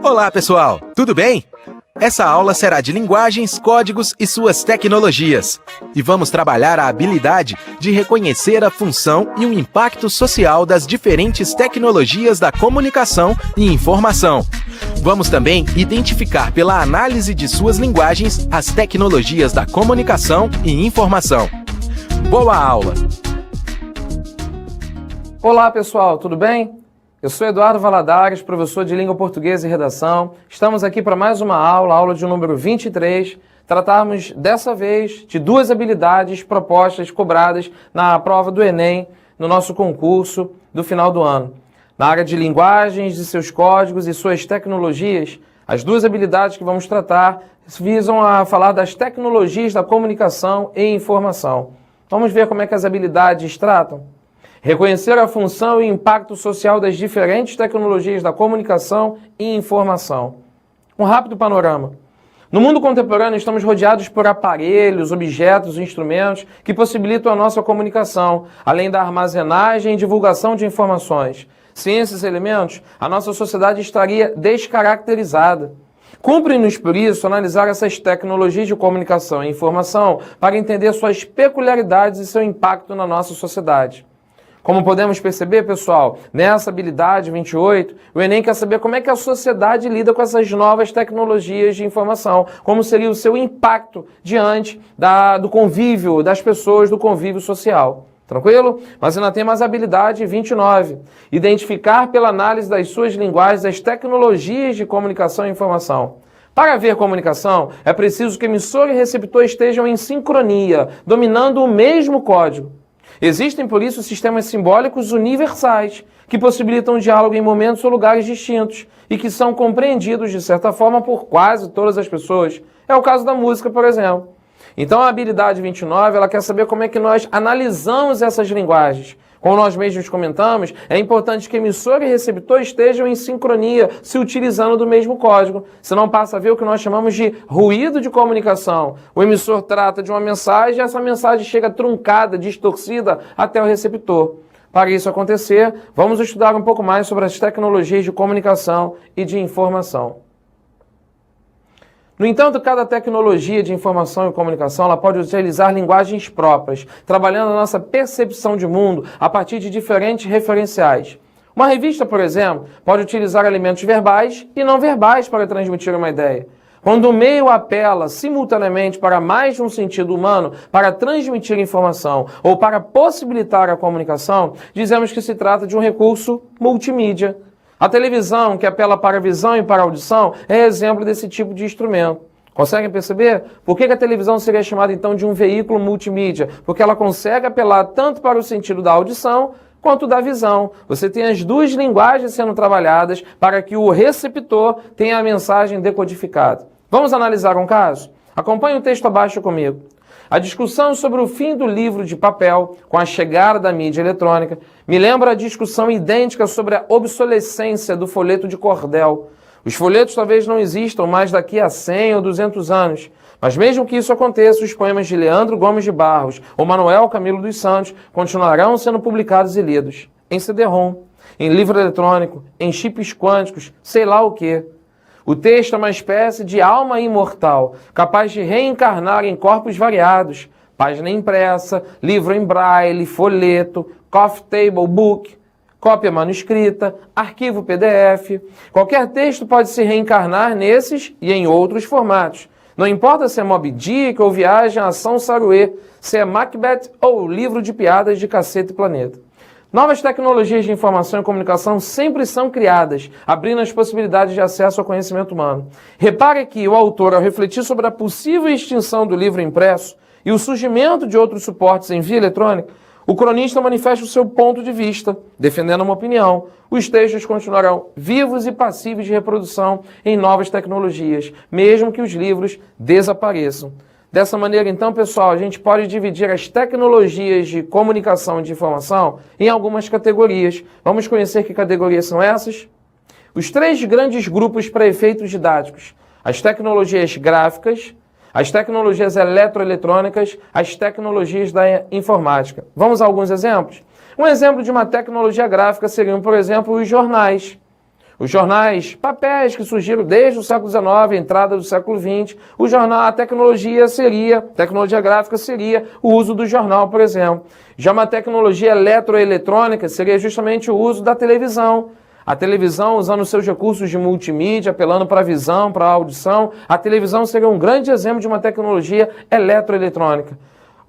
Olá, pessoal! Tudo bem? Essa aula será de linguagens, códigos e suas tecnologias. E vamos trabalhar a habilidade de reconhecer a função e o impacto social das diferentes tecnologias da comunicação e informação. Vamos também identificar pela análise de suas linguagens as tecnologias da comunicação e informação. Boa aula! Olá, pessoal, tudo bem? Eu sou Eduardo Valadares, professor de Língua Portuguesa e Redação. Estamos aqui para mais uma aula de número 23. Tratarmos dessa vez de duas habilidades propostas, cobradas na prova do Enem, no nosso concurso do final do ano. Na área de linguagens, de seus códigos e suas tecnologias, as duas habilidades que vamos tratar visam a falar das tecnologias da comunicação e informação. Vamos ver como é que as habilidades tratam? Reconhecer a função e impacto social das diferentes tecnologias da comunicação e informação. Um rápido panorama. No mundo contemporâneo, estamos rodeados por aparelhos, objetos e instrumentos que possibilitam a nossa comunicação, além da armazenagem e divulgação de informações. Sem esses elementos, a nossa sociedade estaria descaracterizada. Cumpre-nos, por isso, analisar essas tecnologias de comunicação e informação para entender suas peculiaridades e seu impacto na nossa sociedade. Como podemos perceber, pessoal, nessa habilidade 28, o Enem quer saber como é que a sociedade lida com essas novas tecnologias de informação, como seria o seu impacto diante do convívio das pessoas, do convívio social. Tranquilo? Mas ainda tem mais habilidade 29. Identificar pela análise das suas linguagens as tecnologias de comunicação e informação. Para haver comunicação, é preciso que emissor e receptor estejam em sincronia, dominando o mesmo código. Existem, por isso, sistemas simbólicos universais, que possibilitam um diálogo em momentos ou lugares distintos e que são compreendidos, de certa forma, por quase todas as pessoas. É o caso da música, por exemplo. Então, a habilidade 29, ela quer saber como é que nós analisamos essas linguagens. Como nós mesmos comentamos, é importante que emissor e receptor estejam em sincronia, se utilizando do mesmo código. Senão passa a ver o que nós chamamos de ruído de comunicação. O emissor trata de uma mensagem e essa mensagem chega truncada, distorcida até o receptor. Para isso acontecer, vamos estudar um pouco mais sobre as tecnologias de comunicação e de informação. No entanto, cada tecnologia de informação e comunicação ela pode utilizar linguagens próprias, trabalhando a nossa percepção de mundo a partir de diferentes referenciais. Uma revista, por exemplo, pode utilizar elementos verbais e não verbais para transmitir uma ideia. Quando o meio apela simultaneamente para mais de um sentido humano para transmitir informação ou para possibilitar a comunicação, dizemos que se trata de um recurso multimídia. A televisão, que apela para a visão e para a audição, é exemplo desse tipo de instrumento. Conseguem perceber? Por que a televisão seria chamada então de um veículo multimídia? Porque ela consegue apelar tanto para o sentido da audição quanto da visão. Você tem as duas linguagens sendo trabalhadas para que o receptor tenha a mensagem decodificada. Vamos analisar um caso? Acompanhe o texto abaixo comigo. A discussão sobre o fim do livro de papel, com a chegada da mídia eletrônica, me lembra a discussão idêntica sobre a obsolescência do folheto de cordel. Os folhetos talvez não existam mais daqui a 100 ou 200 anos, mas mesmo que isso aconteça, os poemas de Leandro Gomes de Barros ou Manuel Camilo dos Santos continuarão sendo publicados e lidos em CD-ROM, em livro eletrônico, em chips quânticos, sei lá o quê. O texto é uma espécie de alma imortal, capaz de reencarnar em corpos variados, página impressa, livro em braille, folheto, coffee table book, cópia manuscrita, arquivo PDF. Qualquer texto pode se reencarnar nesses e em outros formatos. Não importa se é Moby Dick ou Viagem à Ação Saruê, se é Macbeth ou livro de piadas de Cacete e Planeta. Novas tecnologias de informação e comunicação sempre são criadas, abrindo as possibilidades de acesso ao conhecimento humano. Repare que o autor, ao refletir sobre a possível extinção do livro impresso e o surgimento de outros suportes em via eletrônica, o cronista manifesta o seu ponto de vista, defendendo uma opinião. Os textos continuarão vivos e passíveis de reprodução em novas tecnologias, mesmo que os livros desapareçam. Dessa maneira, então, pessoal, a gente pode dividir as tecnologias de comunicação e de informação em algumas categorias. Vamos conhecer que categorias são essas? Os três grandes grupos para efeitos didáticos. As tecnologias gráficas, as tecnologias eletroeletrônicas, as tecnologias da informática. Vamos a alguns exemplos? Um exemplo de uma tecnologia gráfica seriam, por exemplo, os jornais. Os jornais, papéis que surgiram desde o século XIX, entrada do século XX, a tecnologia gráfica seria o uso do jornal, por exemplo. Já uma tecnologia eletroeletrônica seria justamente o uso da televisão. A televisão usando seus recursos de multimídia, apelando para a visão, para a audição. A televisão seria um grande exemplo de uma tecnologia eletroeletrônica.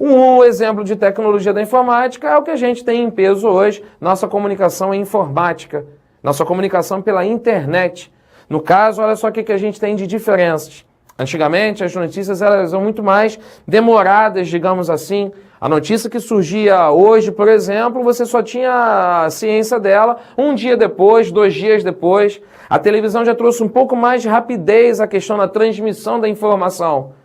Um exemplo de tecnologia da informática é o que a gente tem em peso hoje, nossa comunicação informática. Nossa comunicação pela internet. No caso, olha só o que a gente tem de diferenças. Antigamente, as notícias elas eram muito mais demoradas, digamos assim. A notícia que surgia hoje, por exemplo, você só tinha a ciência dela um dia depois, 2 dias depois. A televisão já trouxe um pouco mais de rapidez à questão da transmissão da informação.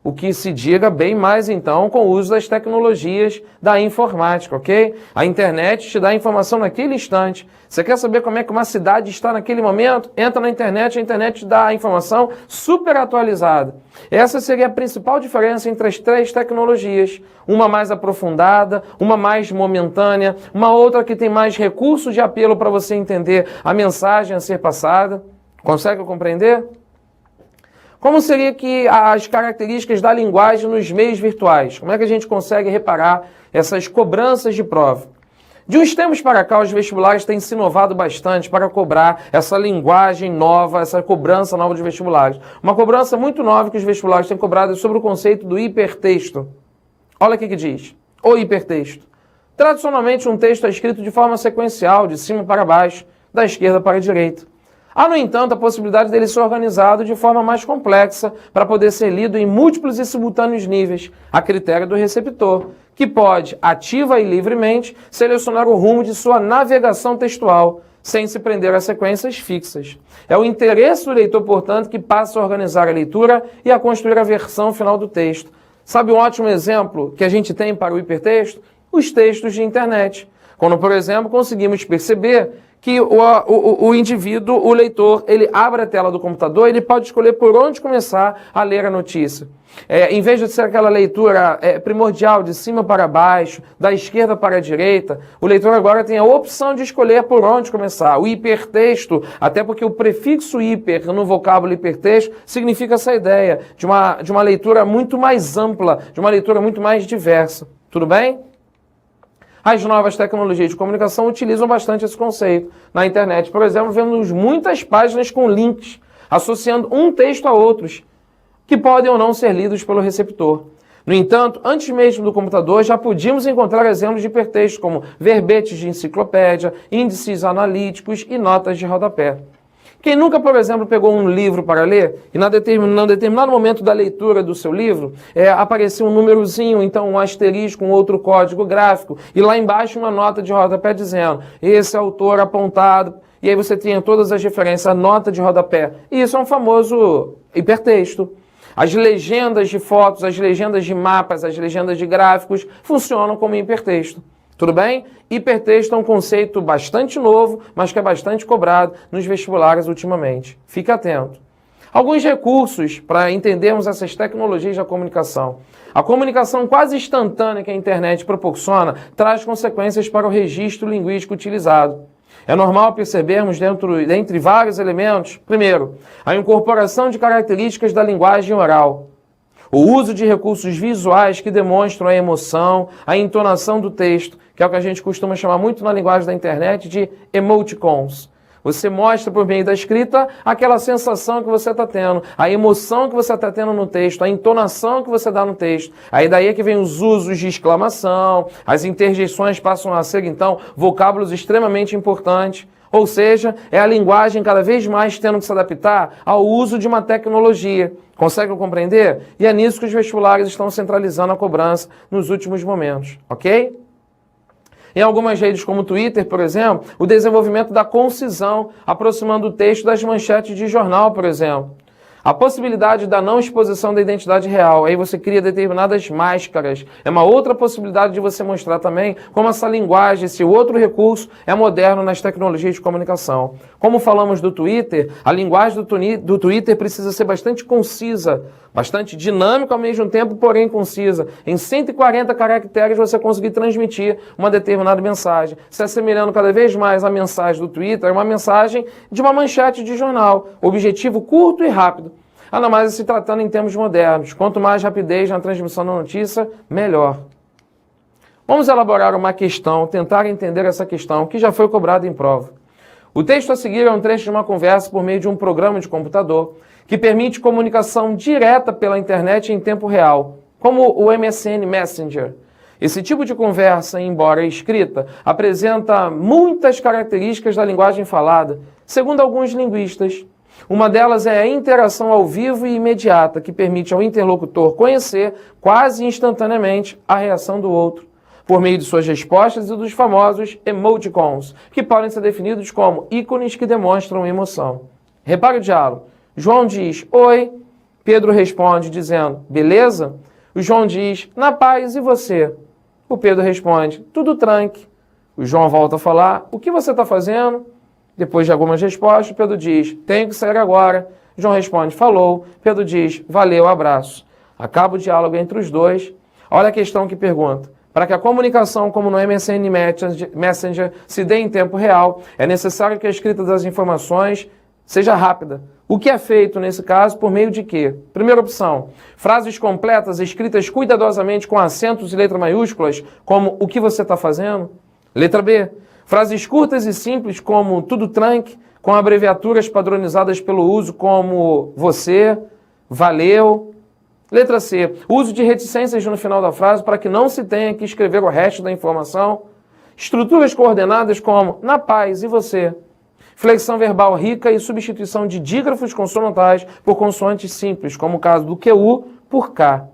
O que se diga bem mais, então, com o uso das tecnologias da informática, ok? A internet te dá a informação naquele instante. Você quer saber como é que uma cidade está naquele momento? Entra na internet, a internet te dá a informação super atualizada. Essa seria a principal diferença entre as 3 tecnologias. Uma mais aprofundada, uma mais momentânea, uma outra que tem mais recursos de apelo para você entender a mensagem a ser passada. Consegue compreender? Como seria que as características da linguagem nos meios virtuais? Como é que a gente consegue reparar essas cobranças de prova? De uns tempos para cá, os vestibulares têm se inovado bastante para cobrar essa linguagem nova, essa cobrança nova dos vestibulares. Uma cobrança muito nova que os vestibulares têm cobrado é sobre o conceito do hipertexto. Olha o que diz. O hipertexto. Tradicionalmente, um texto é escrito de forma sequencial, de cima para baixo, da esquerda para a direita. Há, no entanto, a possibilidade dele ser organizado de forma mais complexa para poder ser lido em múltiplos e simultâneos níveis, a critério do receptor, que pode, ativa e livremente, selecionar o rumo de sua navegação textual, sem se prender a sequências fixas. É o interesse do leitor, portanto, que passa a organizar a leitura e a construir a versão final do texto. Sabe um ótimo exemplo que a gente tem para o hipertexto? Os textos de internet. Quando, por exemplo, conseguimos perceber que o indivíduo, o leitor, ele abre a tela do computador, ele pode escolher por onde começar a ler a notícia. Em vez de ser aquela leitura primordial, de cima para baixo, da esquerda para a direita, o leitor agora tem a opção de escolher por onde começar. O hipertexto, até porque o prefixo hiper no vocábulo hipertexto significa essa ideia de uma leitura muito mais ampla, de uma leitura muito mais diversa. Tudo bem? As novas tecnologias de comunicação utilizam bastante esse conceito. Na internet, por exemplo, vemos muitas páginas com links, associando um texto a outros, que podem ou não ser lidos pelo receptor. No entanto, antes mesmo do computador, já podíamos encontrar exemplos de hipertexto, como verbetes de enciclopédia, índices analíticos e notas de rodapé. Quem nunca, por exemplo, pegou um livro para ler e, num determinado momento da leitura do seu livro, apareceu um númerozinho, então um asterisco, um outro código gráfico, e lá embaixo uma nota de rodapé dizendo, esse autor apontado, e aí você tinha todas as referências, a nota de rodapé. E isso é um famoso hipertexto. As legendas de fotos, as legendas de mapas, as legendas de gráficos funcionam como hipertexto. Tudo bem? Hipertexto é um conceito bastante novo, mas que é bastante cobrado nos vestibulares ultimamente. Fique atento. Alguns recursos para entendermos essas tecnologias da comunicação. A comunicação quase instantânea que a internet proporciona traz consequências para o registro linguístico utilizado. É normal percebermos dentre vários elementos, primeiro, a incorporação de características da linguagem oral. O uso de recursos visuais que demonstram a emoção, a entonação do texto, que é o que a gente costuma chamar muito na linguagem da internet de emoticons. Você mostra por meio da escrita aquela sensação que você está tendo, a emoção que você está tendo no texto, a entonação que você dá no texto. Aí daí é que vem os usos de exclamação, as interjeições passam a ser, então, vocábulos extremamente importantes. Ou seja, é a linguagem cada vez mais tendo que se adaptar ao uso de uma tecnologia. Consegue compreender? E é nisso que os vestibulares estão centralizando a cobrança nos últimos momentos, ok? Em algumas redes como o Twitter, por exemplo, o desenvolvimento da concisão, aproximando o texto das manchetes de jornal, por exemplo. A possibilidade da não exposição da identidade real, aí você cria determinadas máscaras. É uma outra possibilidade de você mostrar também como essa linguagem, esse outro recurso é moderno nas tecnologias de comunicação. Como falamos do Twitter, a linguagem do Twitter precisa ser bastante concisa, bastante dinâmica ao mesmo tempo, porém concisa. Em 140 caracteres você conseguir transmitir uma determinada mensagem, se assemelhando cada vez mais à mensagem do Twitter, uma mensagem de uma manchete de jornal, objetivo curto e rápido. Ainda mais se tratando em termos modernos. Quanto mais rapidez na transmissão da notícia, melhor. Vamos elaborar uma questão, tentar entender essa questão, que já foi cobrada em prova. O texto a seguir é um trecho de uma conversa por meio de um programa de computador que permite comunicação direta pela internet em tempo real, como o MSN Messenger. Esse tipo de conversa, embora escrita, apresenta muitas características da linguagem falada, segundo alguns linguistas. Uma delas é a interação ao vivo e imediata, que permite ao interlocutor conhecer quase instantaneamente a reação do outro, por meio de suas respostas e dos famosos emoticons, que podem ser definidos como ícones que demonstram emoção. Repare o diálogo. João diz, oi. Pedro responde dizendo, beleza? O João diz, na paz, e você? O Pedro responde, tudo tranque. O João volta a falar, o que você está fazendo? Depois de algumas respostas, Pedro diz, tenho que sair agora. João responde, falou. Pedro diz, valeu, abraço. Acaba o diálogo entre os dois. Olha a questão que pergunta. Para que a comunicação, como no MSN Messenger, se dê em tempo real, é necessário que a escrita das informações seja rápida. O que é feito, nesse caso, por meio de quê? Primeira opção, frases completas escritas cuidadosamente com acentos e letras maiúsculas, como o que você está fazendo? Letra B, frases curtas e simples como tudo tranque, com abreviaturas padronizadas pelo uso como você, valeu. Letra C, uso de reticências no final da frase para que não se tenha que escrever o resto da informação. Estruturas coordenadas como na paz e você. Flexão verbal rica e substituição de dígrafos consonantais por consoantes simples, como o caso do QU por K.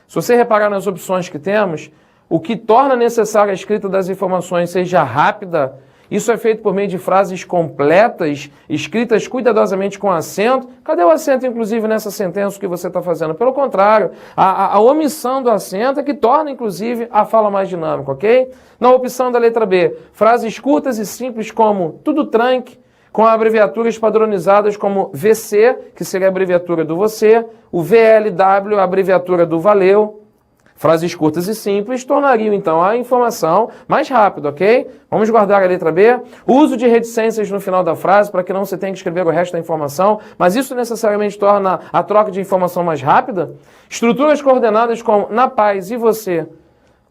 Se você reparar nas opções que temos, o que torna necessária a escrita das informações seja rápida, isso é feito por meio de frases completas, escritas cuidadosamente com acento. Cadê o acento, inclusive, nessa sentença que você está fazendo? Pelo contrário, a omissão do acento é que torna, inclusive, a fala mais dinâmica, ok? Na opção da letra B, frases curtas e simples como tudo tranque, com abreviaturas padronizadas como VC, que seria a abreviatura do você, o VLW, a abreviatura do valeu. Frases curtas e simples tornariam, então, a informação mais rápida, ok? Vamos guardar a letra B. O uso de reticências no final da frase para que não se tenha que escrever o resto da informação, mas isso necessariamente torna a troca de informação mais rápida. Estruturas coordenadas como na paz e você.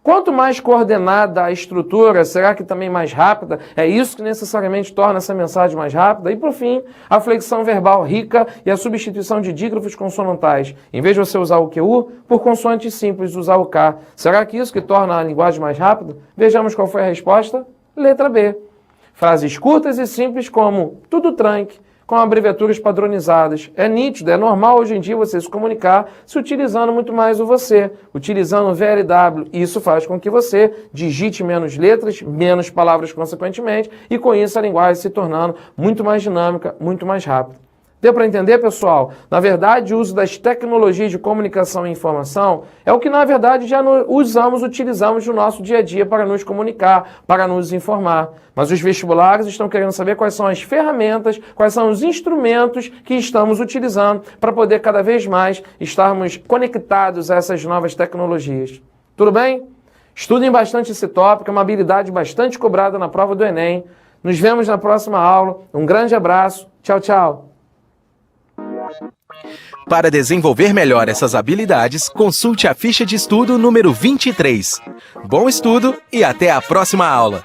Quanto mais coordenada a estrutura, será que também mais rápida? É isso que necessariamente torna essa mensagem mais rápida? E, por fim, a flexão verbal rica e a substituição de dígrafos consonantais. Em vez de você usar o QU, por consoantes simples, usar o K. Será que isso que torna a linguagem mais rápida? Vejamos qual foi a resposta. Letra B. Frases curtas e simples como tudo tranque, com abreviaturas padronizadas. É nítido, é normal hoje em dia você se comunicar se utilizando muito mais o você, utilizando o VLW. Isso faz com que você digite menos letras, menos palavras consequentemente, e com isso a linguagem se tornando muito mais dinâmica, muito mais rápida. Deu para entender, pessoal? Na verdade, o uso das tecnologias de comunicação e informação é o que, na verdade, já utilizamos no nosso dia a dia para nos comunicar, para nos informar. Mas os vestibulares estão querendo saber quais são as ferramentas, quais são os instrumentos que estamos utilizando para poder cada vez mais estarmos conectados a essas novas tecnologias. Tudo bem? Estudem bastante esse tópico, é uma habilidade bastante cobrada na prova do Enem. Nos vemos na próxima aula. Um grande abraço. Tchau, tchau. Para desenvolver melhor essas habilidades, consulte a ficha de estudo número 23. Bom estudo e até a próxima aula!